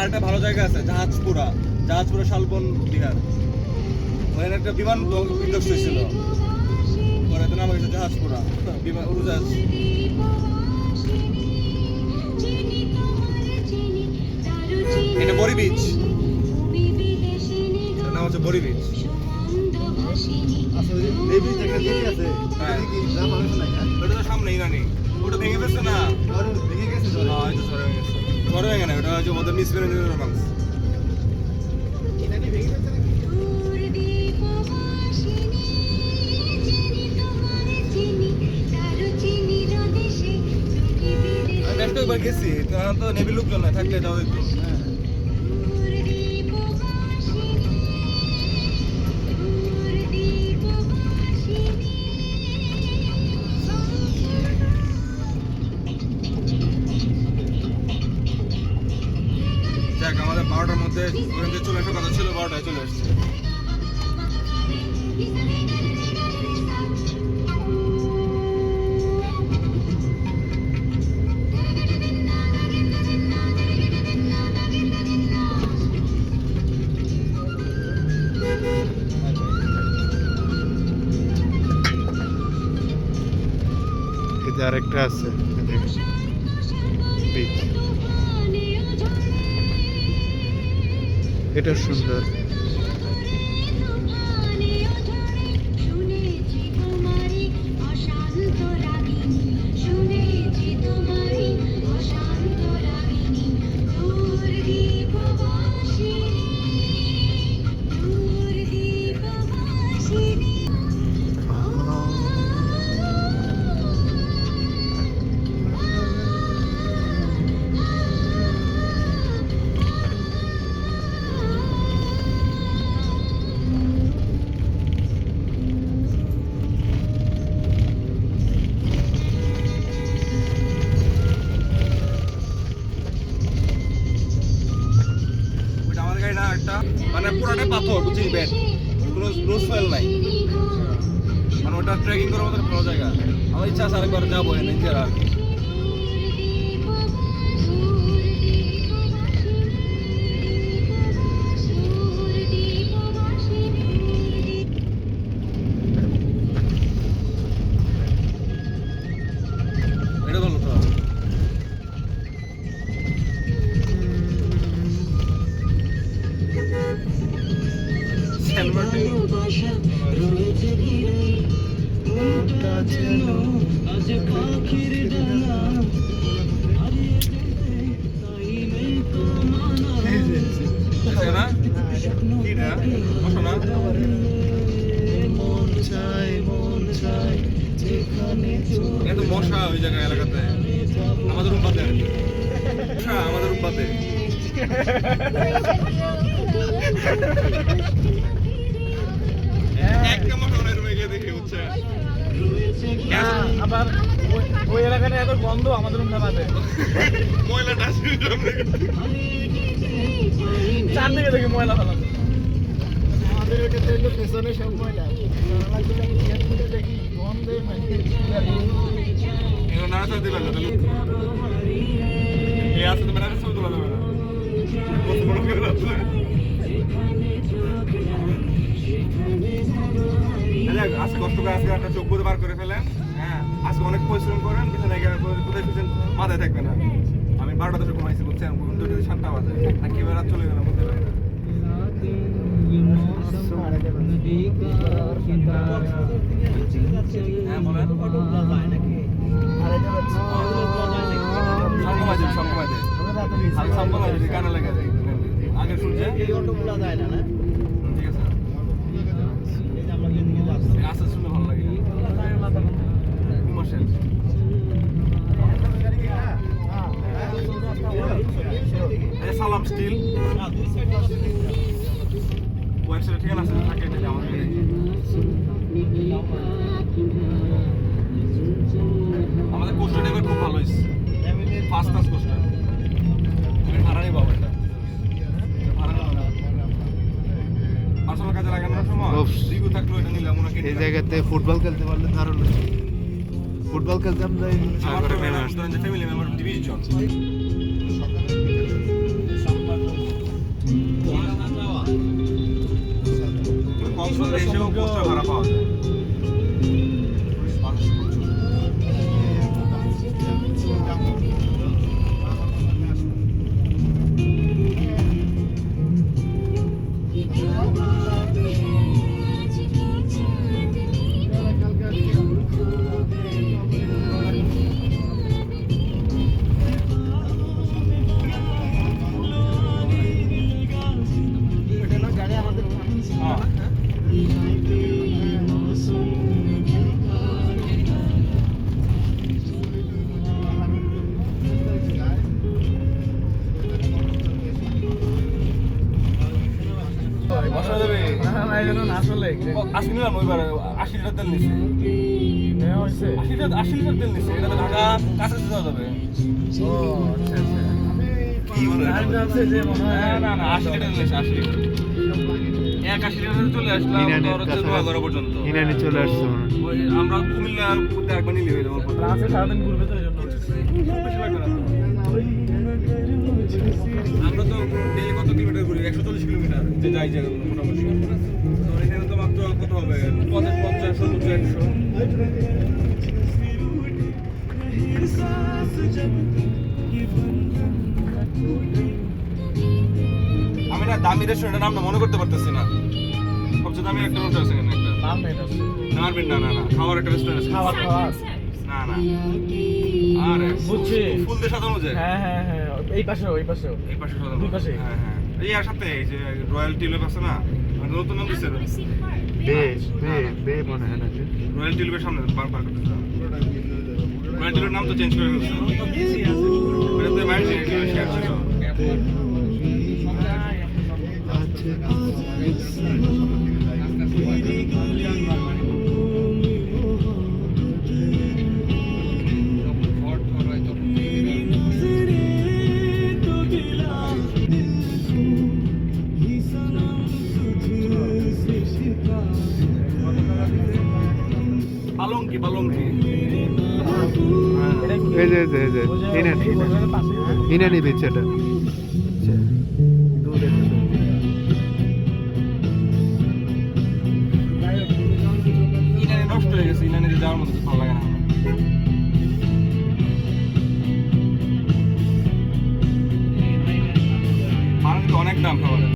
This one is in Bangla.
আরেকটা ভালো জায়গা আছে জাহাজপুরা শালবন বিহার। ওখানে একটা বিমান বিধ্বস্ত হয়েছিল, পরে তো নাম হয়েছে জাহাজপুরা বিমান উড়োজাহাজ। এটা বড়ি বিচ, নাম হচ্ছে বড়ি বিচ। হ্যাঁ, ওটা তো সামনেই রানি, ওটা ভেঙে ফেলছে না, ঝড় হয়ে গেছে, ওটা হচ্ছে ওদের মিস রোমান্স। আমি একবার গেছি, তখন তো নেভি লোকজন না থাকলে যাওয়া যেত। যাক, আমাদের 12টার মধ্যে ওখান থেকে চলে আসার কথা ছিল, 12টায় চলে আসছে। এটা আরেকটা আছে, এটা সুন্দর। মানে পুরাটাই পাথর, বুঝছিস বেড, কোনো রোজ ফেল নাই, মানে ওটা ট্রেকিং করার মতো ভালো জায়গা। আমার ইচ্ছা আছে আরেকবার যাবো নিজেরা। এটা ভালো তো মশা ওই জায়গায় এলাকাতে, আমাদের রুমপাতে আমাদের রুমপাতে একটা মশা ওই রুমে গিয়ে দেখি হচ্ছে। আবার ওই এলাকাটা এত গন্ধ আমাদের রুমটা বাদে, ময়লা ডাস্টবিন চারদিকে দেখি ময়লা ফেলানো। আমাদের ওইটাতে হলো পেছনে সব ময়লা, দেখি গন্ধে নাড়াচাড়া দিবে না, তাহলে এই আসতে মানে ছবি তোলা যাবে না, কত বড় করে রাখছে। আজকে কষ্ট করে আজকে একটা চোখ বার করে ফেলেন। হ্যাঁ, আজকে অনেক পরিশ্রম করেন, পিছনে কোথায় পিছনে মাথায় থাকবে না। আমি 12টা থেকে ঘুমাইছি, বুঝছেন, 7টা বাজে, না কি রাত চলে গেলাম বুঝতে পারি না। হ্যাঁ বলেন, গানে লেগে যায় আগে শুনছে, ঠিক আছে, আস্তে শুনলে ভালো লাগে। সালাম স্টিল ওয়েবসাইটে ঠিকানা আছে, থাকে এটা আমাদের। আমাদের কোস্টার ড্রাইভার খুব ভালো হয়েছে, ফার্স্ট ক্লাস কোস্টার। ভাড়া নেই বাবা, এটা ভাড়া নেই আসলে কাজে লাগানোর সময় রিগু থাকলো, এটা নিলাম ওনাকে। এই জায়গাতে ফুটবল খেলতে পারলে দারুণ। ফুটবল খেলতে আমরা ফ্যামিলি মেম্বার ডিভিশন সুন্দর এসেও সমুদ্র। পোস্টার ভাড়া পাওয়া যায়। মানুষ প্রচুর। হ্যাঁ। বসা যাবে। না, এই জন্য না আসলে। আজকে নিলাম ওইবার 80 লিটার তেল নিচ্ছে। হ্যাঁ, হয়েছে। 80 লিটার তেল নিচ্ছে। এটাতে ঢাকা কাছাকাছি যাওয়া যাবে। ও, আচ্ছা, আচ্ছা। কি বলে? আর যাচ্ছে যে মনে হয় না, 80 লিটার নিচ্ছে, 80 লিটার। 81 লিটারে চলে আসলাম ইনানের তোর হচ্ছে কাছাকাছি। নোয়াপাড়া পর্যন্ত। ইনানি চলে আসছে মনে হয়। ওই আমরা কুমিল্লা ঘুরতে একবার নিলে হয়ে যাবো। ফ্রান্সে সারাদিন ঘুরবে তো এই জন্য। বেশি লাগবে না তো। আমরা তো ডেইলি কত কিলোমিটার ঘুরি? 140 কিলোমিটার যে যাই যে মোটামুটি। তো এখানে তো মাত্র কত হবে? 50, 70, 100। আমি না দামি রেস্টুরেন্টের নামটা মনে করতে পারতেছি না। সবচেয়ে দামি একটা রেস্টুরেন্ট আছে এখানে একটা। নাম নেই আছে। নারবিন না, খাওয়ার একটা রেস্টুরেন্ট আছে। খাবার খাওয়া। না। আরে বুঝছি। ফুল দিয়ে সাজানো যায়। হ্যাঁ, হ্যাঁ, হ্যাঁ। এই পাশেও, এই পাশেও। এই পাশে সাজানো। দুই পাশে? হ্যাঁ। এই আর সাথে এই যে রয়্যাল টিউলিপ আছে না? ওটা নতুন নাম দিছে। বে মনে হয় নাকি? রয়্যাল টিউলিপের সামনে পার্ক করতেছে। রয়্যাল টিউলিপের নাম তো চেঞ্জ করে ফেলছে। ওটাতে মাইন্ড শেয়ার ছিল। পালঙ্কি। এটা কি? এই যে ওই যে ইনানি ওদের পাশে। ইনানি বিচ এটা। ইনানি নষ্ট হয়ে গেছে। ইনানিতে যাওয়ার মতো ভালো লাগে না আমার।